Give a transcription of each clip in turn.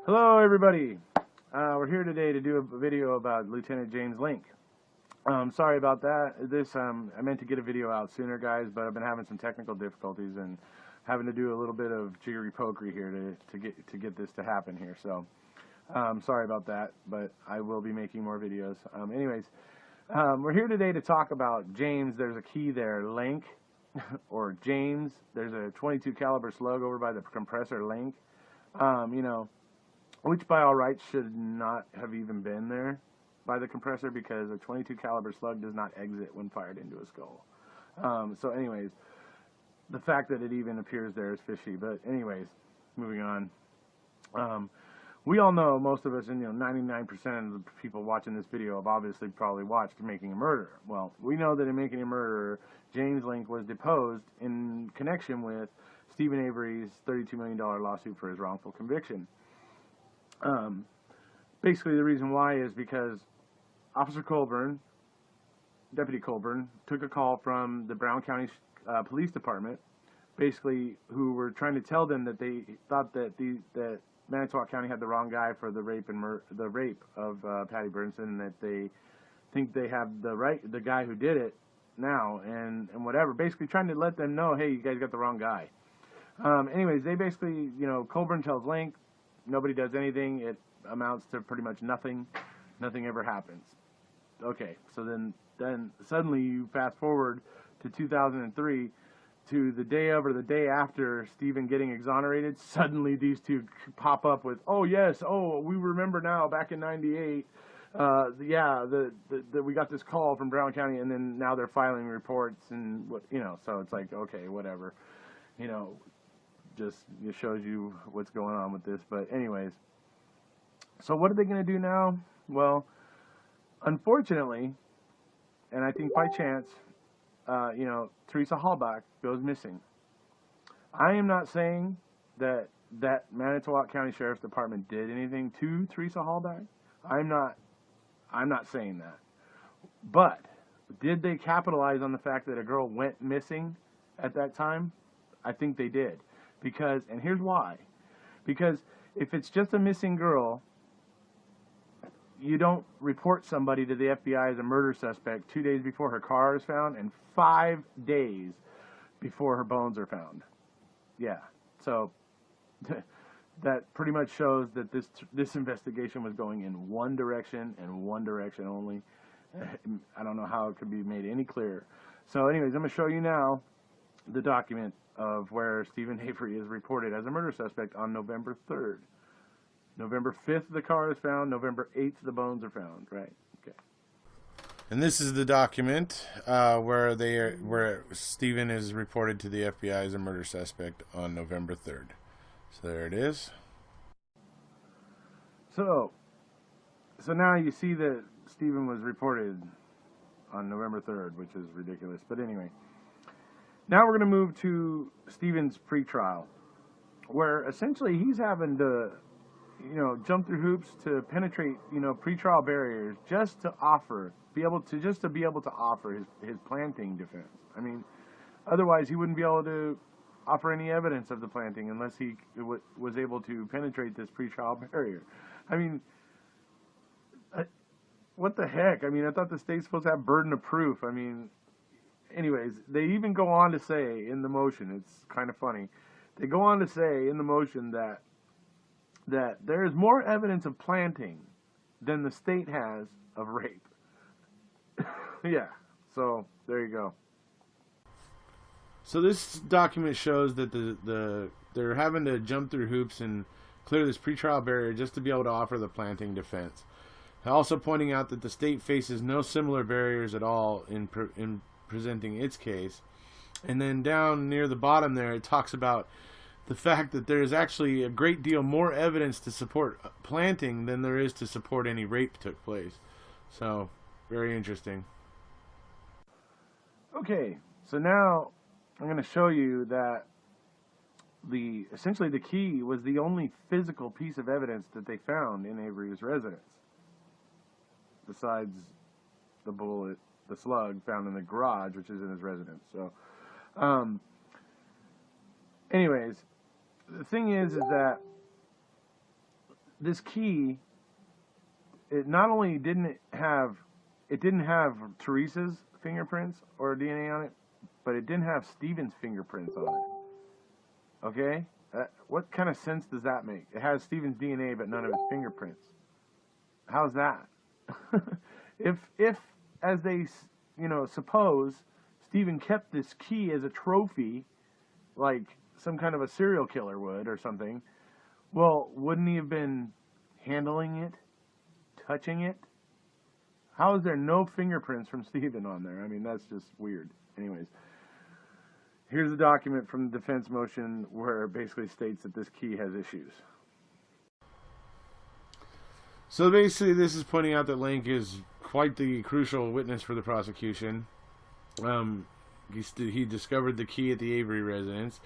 Hello everybody, we're here today to do a video about Lieutenant James Link. Sorry about that. I meant to get a video out sooner, guys, but I've been having some technical difficulties and having to do a little bit of jiggery pokery here to get this to happen here. So sorry about that, but I will be making more videos. We're here today to talk about James. There's a key there, Link, or James. There's a 22 caliber slug over by the compressor, Link. Which by all rights should not have even been there by the compressor, because a 22 caliber slug does not exit when fired into a skull. So anyways, the fact that it even appears there is fishy. But anyways, moving on. We all know, most of us, and 99% of the people watching this video have obviously probably watched Making a Murderer. Well, we know that in Making a Murderer, James Link was deposed in connection with Stephen Avery's $32 million lawsuit for his wrongful conviction. Basically the reason why is because Officer Colburn, Deputy Colburn, took a call from the Brown County Police Department, basically, who were trying to tell them that they thought that that Manitowoc County had the wrong guy for the rape of Patty Burnson, and that they think they have the guy who did it now, and whatever. Basically trying to let them know, hey, you guys got the wrong guy. Anyways, they basically, Colburn tells Link, nobody does anything. It amounts to pretty much nothing. Nothing ever happens. Okay, so then suddenly you fast forward to 2003, to the day of or the day after Stephen getting exonerated. Suddenly these two pop up with, oh yes, oh we remember now, back in '98, yeah, we got this call from Brown County, and then now they're filing reports and what, so it's like, okay, whatever, just it shows you what's going on with this. But anyways, so what are they going to do now? Well, unfortunately, and I think by chance, Teresa Hallback goes missing. I am not saying that Manitowoc County Sheriff's Department did anything to Teresa Hallback. I'm not saying that. But did they capitalize on the fact that a girl went missing at that time? I think they did. Because, and here's why. Because if it's just a missing girl, you don't report somebody to the FBI as a murder suspect 2 days before her car is found and 5 days before her bones are found. Yeah, so that pretty much shows that this investigation was going in one direction and one direction only. I don't know how it could be made any clearer. So anyways, I'm going to show you now the document of where Stephen Avery is reported as a murder suspect on November 3rd. November 5th, the car is found. November 8th, the bones are found. Right. Okay. And this is the document where Stephen is reported to the FBI as a murder suspect on November 3rd. So there it is. So now you see that Stephen was reported on November 3rd, which is ridiculous. But anyway, now we're going to move to Stephen's pretrial, where essentially he's having to jump through hoops to penetrate, pretrial barriers just to be able to offer his planting defense. I mean, otherwise he wouldn't be able to offer any evidence of the planting unless he was able to penetrate this pretrial barrier. I mean, what the heck? I mean, I thought the state's supposed to have burden of proof. I mean, anyways, they even go on to say in the motion, it's kind of funny, they go on to say in the motion that there is more evidence of planting than the state has of rape. Yeah, so there you go. So this document shows that they're having to jump through hoops and clear this pretrial barrier just to be able to offer the planting defense. Also pointing out that the state faces no similar barriers at all in presenting its case. And then down near the bottom there, it talks about the fact that there is actually a great deal more evidence to support planting than there is to support any rape took place. So, very interesting. Okay, so now I'm going to show you that essentially the key was the only physical piece of evidence that they found in Avery's residence, besides the bullet, the slug found in the garage, which is in his residence. So, anyways, the thing is that this key, it not only didn't have Teresa's fingerprints or DNA on it, but it didn't have Steven's fingerprints on it. Okay? What kind of sense does that make? It has Steven's DNA, but none of his fingerprints. How's that? if as they, suppose Steven kept this key as a trophy, like some kind of a serial killer would or something, well, wouldn't he have been handling it, touching it? How is there no fingerprints from Steven on there? I mean, that's just weird. Anyways, here's the document from the defense motion where it basically states that this key has issues. So basically, this is pointing out that Link is quite the crucial witness for the prosecution. He discovered the key at the Avery residence,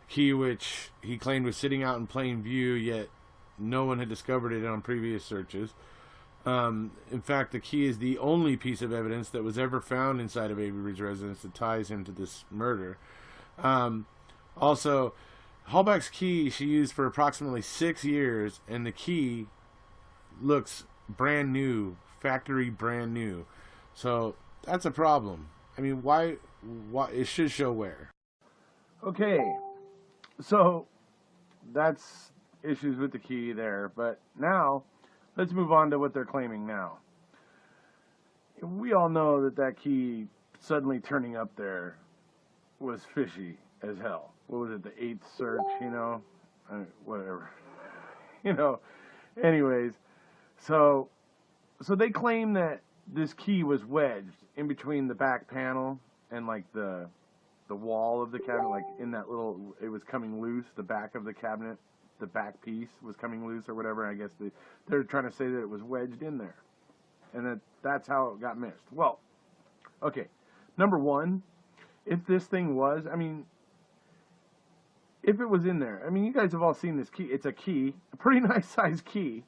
key which he claimed was sitting out in plain view, yet no one had discovered it on previous searches. In fact, the key is the only piece of evidence that was ever found inside of Avery's residence that ties him to this murder. Also, Hallback's key she used for approximately 6 years, and the key looks brand new, factory brand new. So that's a problem. I mean, why it should show wear. Okay, so that's issues with the key there, but now let's move on to what they're claiming now. We all know that key suddenly turning up there was fishy as hell. What was it, the 8th search, whatever. Anyways, so they claim that this key was wedged in between the back panel and like the wall of the cabinet, like in that little, it was coming loose, the back of the cabinet, the back piece was coming loose or whatever. I guess they're trying to say that it was wedged in there and that's how it got missed. Well, okay, number one, if this thing was, if it was in there, you guys have all seen this key. It's a key, a pretty nice size key,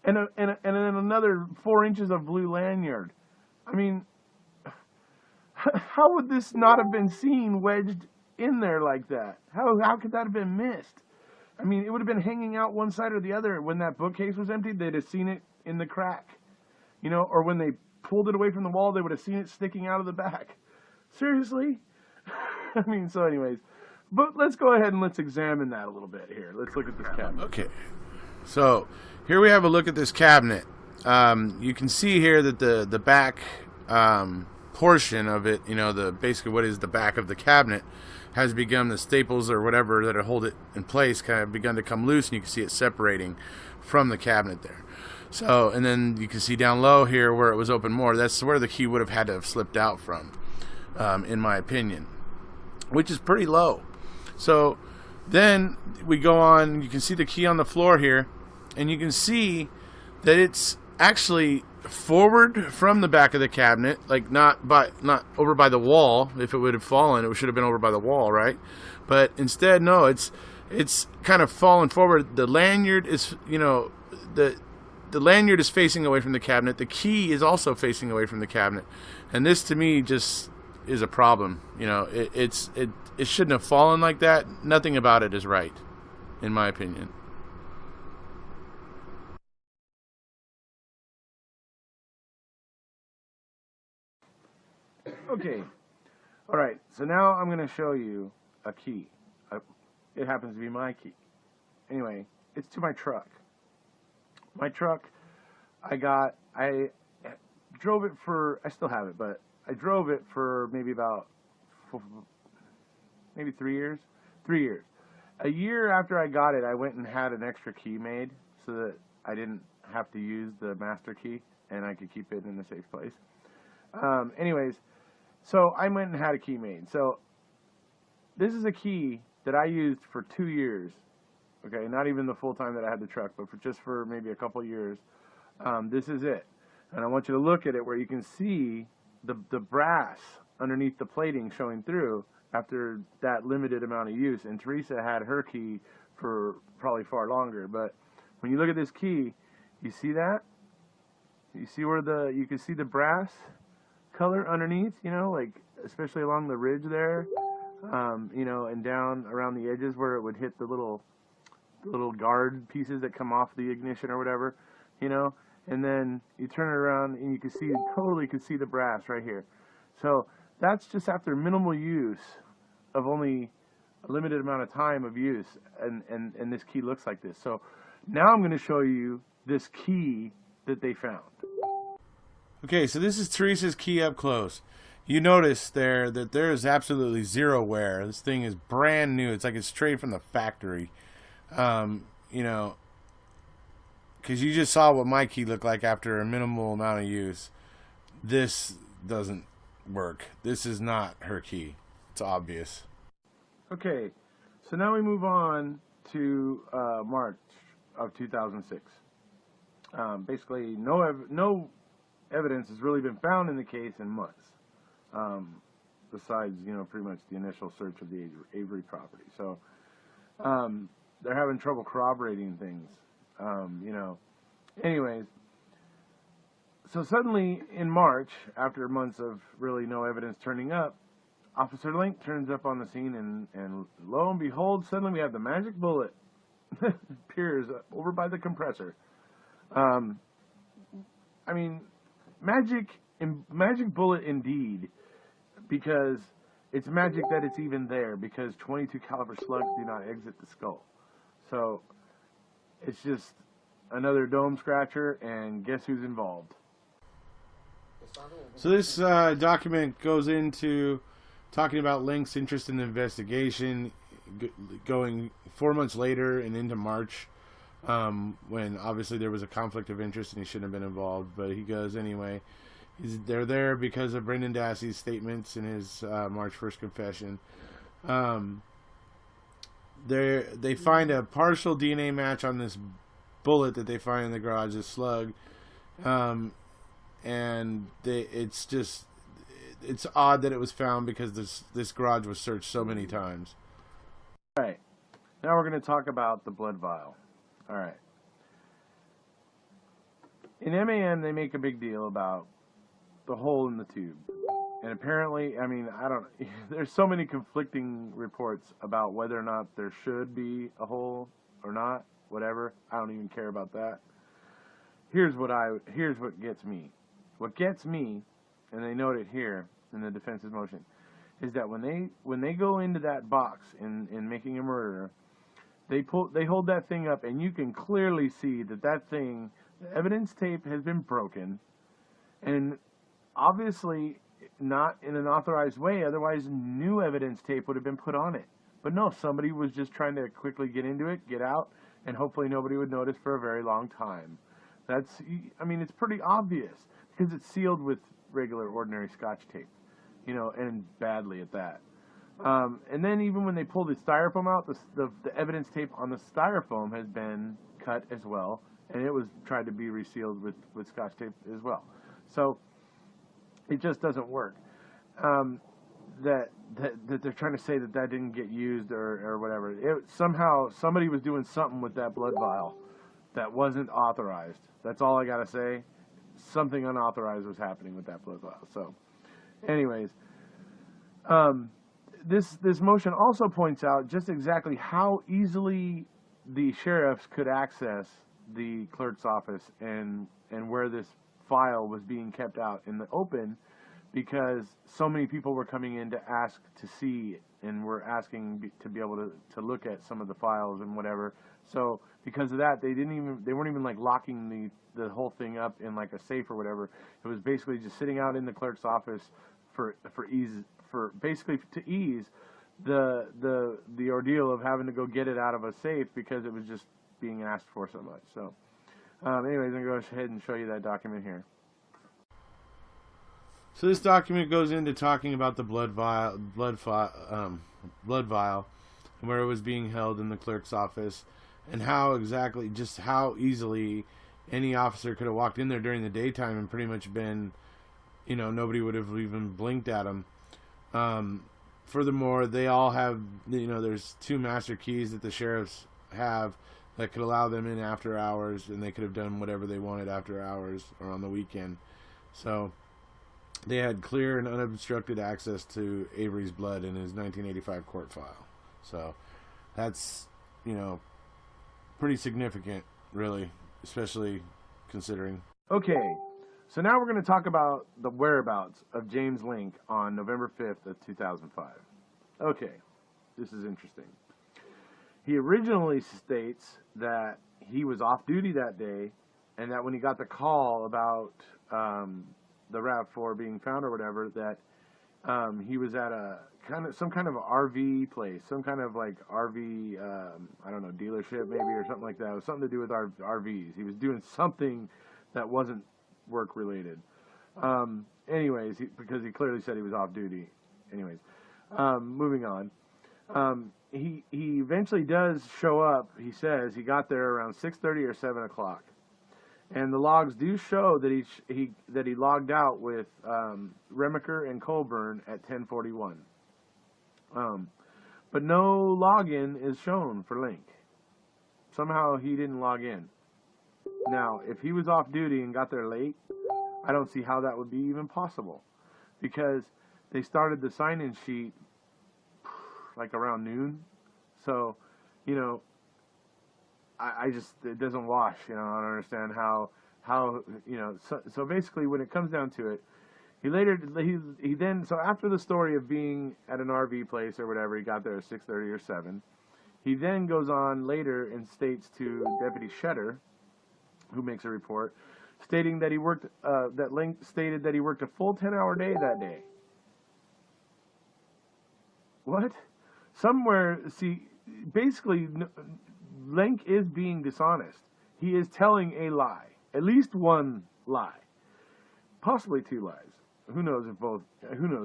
and then another 4 inches of blue lanyard. How would this not have been seen wedged in there like that? How could that have been missed? It would have been hanging out one side or the other. When that bookcase was emptied, they'd have seen it in the crack, or when they pulled it away from the wall, they would have seen it sticking out of the back. Seriously? So anyways, but let's go ahead and let's examine that a little bit here. Let's look at this cabinet. Okay, so here we have a look at this cabinet. You can see here that the back portion of it, basically what is the back of the cabinet, has begun, the staples or whatever that hold it in place kind of begun to come loose, and you can see it separating from the cabinet there. So, and then you can see down low here where it was open more, that's where the key would have had to have slipped out from, in my opinion, which is pretty low. So then we go on, you can see the key on the floor here, and you can see that it's actually forward from the back of the cabinet, like not over by the wall. If it would have fallen, it should have been over by the wall, right? But instead, no, it's kind of fallen forward. The lanyard is, the lanyard is facing away from the cabinet. The key is also facing away from the cabinet, and this to me just is a problem. It shouldn't have fallen like that. Nothing about it is right, in my opinion. Okay, all right, so now I'm going to show you a key. It happens to be my key. Anyway, it's to my truck. My truck, I drove it for, I still have it, but I drove it for maybe 3 years. 3 years. A year after I got it, I went and had an extra key made so that I didn't have to use the master key and I could keep it in a safe place. Anyways, so I went and had a key made. So this is a key that I used for 2 years. Okay, not even the full time that I had the truck, but just for maybe a couple years. This is it. And I want you to look at it where you can see the brass underneath the plating showing through after that limited amount of use. And Teresa had her key for probably far longer. But when you look at this key, you see that? You see where you can see the brass color underneath, like especially along the ridge there, and down around the edges where it would hit the little little guard pieces that come off the ignition or whatever, you know, and then you turn it around and you can see, totally can see the brass right here. So that's just after minimal use of only a limited amount of time of use, and this key looks like this. So now I'm going to show you this key that they found. Okay, so this is Teresa's key up close. You notice there that there is absolutely zero wear. This thing is brand new. It's like it's straight from the factory. You know, because you just saw what my key looked like after a minimal amount of use. This doesn't work. This is not her key. It's obvious. Okay, so now we move on to March of 2006. Basically, no evidence has really been found in the case in months. Besides, you know, pretty much the initial search of the Avery property. So they're having trouble corroborating things, you know. Anyways, so suddenly in March, after months of really no evidence turning up, Officer Link turns up on the scene, and lo and behold, suddenly we have the magic bullet appears over by the compressor. I mean, magic bullet indeed, because it's magic that it's even there, because 22 caliber slugs do not exit the skull. So it's just another dome scratcher, and guess who's involved? So this document goes into talking about Link's interest in the investigation, going 4 months later and into March, when obviously there was a conflict of interest and he shouldn't have been involved, but he goes anyway. They're there because of Brendan Dassey's statements in his March 1st confession. They find a partial DNA match on this bullet that they find in the garage, this slug, and it's odd that it was found because this garage was searched so many times. All right, now we're going to talk about the blood vial. All right. In MAM, they make a big deal about the hole in the tube. And apparently, I mean, there's so many conflicting reports about whether or not there should be a hole or not, whatever. I don't even care about that. Here's what gets me. What gets me, and they note it here in the defense's motion, is that when they go into that box in making a murderer, they hold that thing up, and you can clearly see that thing, the evidence tape has been broken, and obviously not in an authorized way, otherwise new evidence tape would have been put on it. But no, somebody was just trying to quickly get into it, get out, and hopefully nobody would notice for a very long time. I mean, it's pretty obvious, because it's sealed with regular, ordinary Scotch tape, you know, and badly at that. And then even when they pull the styrofoam out, the evidence tape on the styrofoam has been cut as well, and it was tried to be resealed with Scotch tape as well. So it just doesn't work. That they're trying to say that didn't get used or whatever. Somehow somebody was doing something with that blood vial that wasn't authorized. That's all I gotta say. Something unauthorized was happening with that blood vial. So, anyways, this motion also points out just exactly how easily the sheriffs could access the clerk's office and where this file was being kept out in the open, because so many people were coming in to ask to see and were asking to be able to look at some of the files and whatever. So because of that, they weren't even like locking the whole thing up in like a safe or whatever. It was basically just sitting out in the clerk's office for basically to ease the ordeal of having to go get it out of a safe, because it was just being asked for so much. So anyways, I'm going to go ahead and show you that document here. So this document goes into talking about the blood vial, and where it was being held in the clerk's office, and how easily any officer could have walked in there during the daytime and pretty much been, you know, nobody would have even blinked at them. Furthermore, they all have, you know, there's 2 master keys that the sheriffs have that could allow them in after hours, and they could have done whatever they wanted after hours or on the weekend. So they had clear and unobstructed access to Avery's blood in his 1985 court file. So that's, you know, pretty significant, really, especially considering. Okay, so now we're going to talk about the whereabouts of James Link on November 5th of 2005. Okay, this is interesting. He originally states that he was off duty that day, and that when he got the call about the RAV4 being found or whatever, that he was at some kind of RV place, some kind of like RV, I don't know, dealership maybe or something like that. It was something to do with RVs. He was doing something that wasn't work related. Anyways, because he clearly said he was off duty. Anyways, moving on. He eventually does show up. He says he got there around 6:30 or 7 o'clock. And the logs do show that he logged out with Remaker and Colburn at 10:41. But no login is shown for Link. Somehow he didn't log in. Now, if he was off duty and got there late, I don't see how that would be even possible, because they started the sign-in sheet like around noon. So, you know, I just, it doesn't wash, you know. I don't understand how you know, so basically when it comes down to it, he then, so after the story of being at an RV place or whatever, he got there at 6:30 or 7, he then goes on later and states to Deputy Shetter, who makes a report, stating that he worked, that Link stated that he worked a full 10-hour day that day. What? Somewhere, see, basically, Link is being dishonest. He is telling a lie. At least one lie. Possibly two lies. Who knows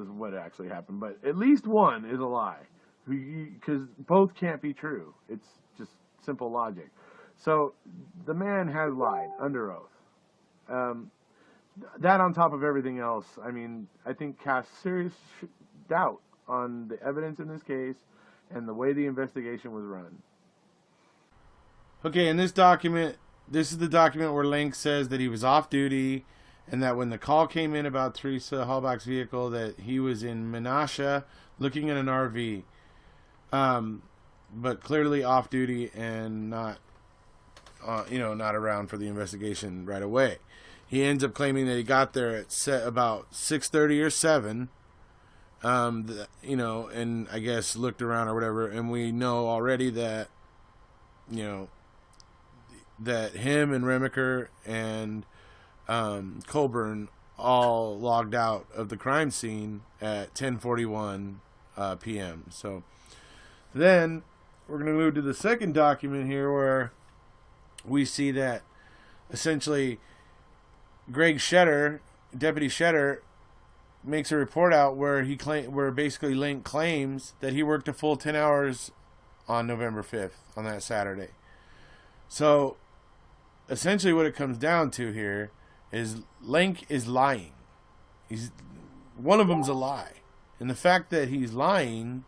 what actually happened, but at least one is a lie. Because both can't be true. It's just simple logic. So, the man has lied under oath. That on top of everything else, I mean, I think casts serious doubt on the evidence in this case and the way the investigation was run. Okay, in this document, this is the document where Link says that he was off duty, and that when the call came in about Teresa Halbach's vehicle, that he was in Menasha looking at an RV, but clearly off duty and not, not around for the investigation right away. He ends up claiming that he got there at about 6:30 or 7, and I guess looked around or whatever, and we know already that, that him and Remaker and Colburn all logged out of the crime scene at 10:41 p.m. So then we're going to move to the second document here, where we see that essentially Greg Shetter, Deputy Shetter, makes a report out where where basically Link claims that he worked a full 10 hours on November 5th, on that Saturday. So essentially what it comes down to here is Link is lying. One of them's a lie. And the fact that he's lying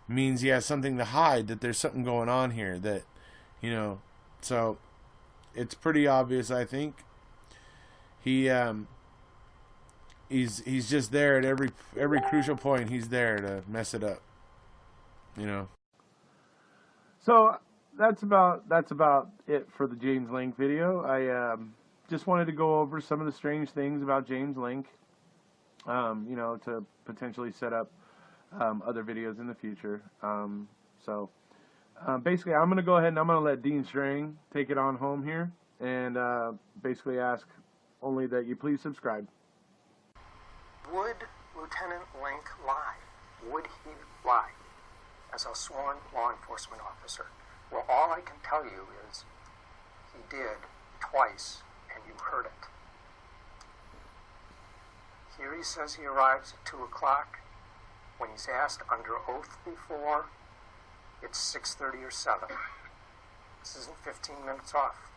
means he has something to hide, that there's something going on here, that, so it's pretty obvious, I think. He's just there at every crucial point. He's there to mess it up, So that's about it for the James Link video. I just wanted to go over some of the strange things about James Link, to potentially set up other videos in the future. Basically, I'm going to go ahead and I'm going to let Dean Strang take it on home here, and basically ask only that you please subscribe. Would Lieutenant Link lie? Would he lie as a sworn law enforcement officer? Well, all I can tell you is he did twice, and you heard it. Here he says he arrives at 2 o'clock. When he's asked under oath before, it's 6:30 or 7. This isn't 15 minutes off,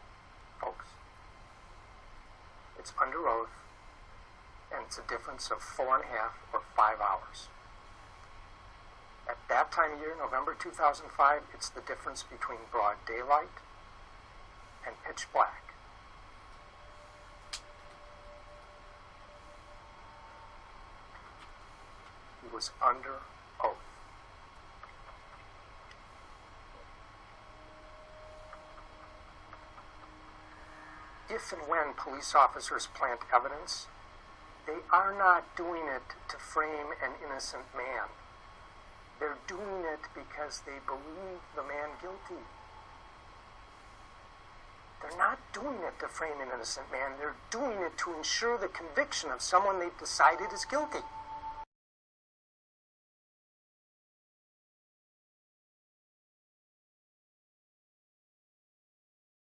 folks. It's under oath, and it's a difference of 4.5 or 5 hours. At that time of year, November 2005, it's the difference between broad daylight and pitch black. He was under oath. if and when police officers plant evidence, they are not doing it to frame an innocent man. They're doing it because they believe the man guilty. They're not doing it to frame an innocent man. They're doing it to ensure the conviction of someone they've decided is guilty.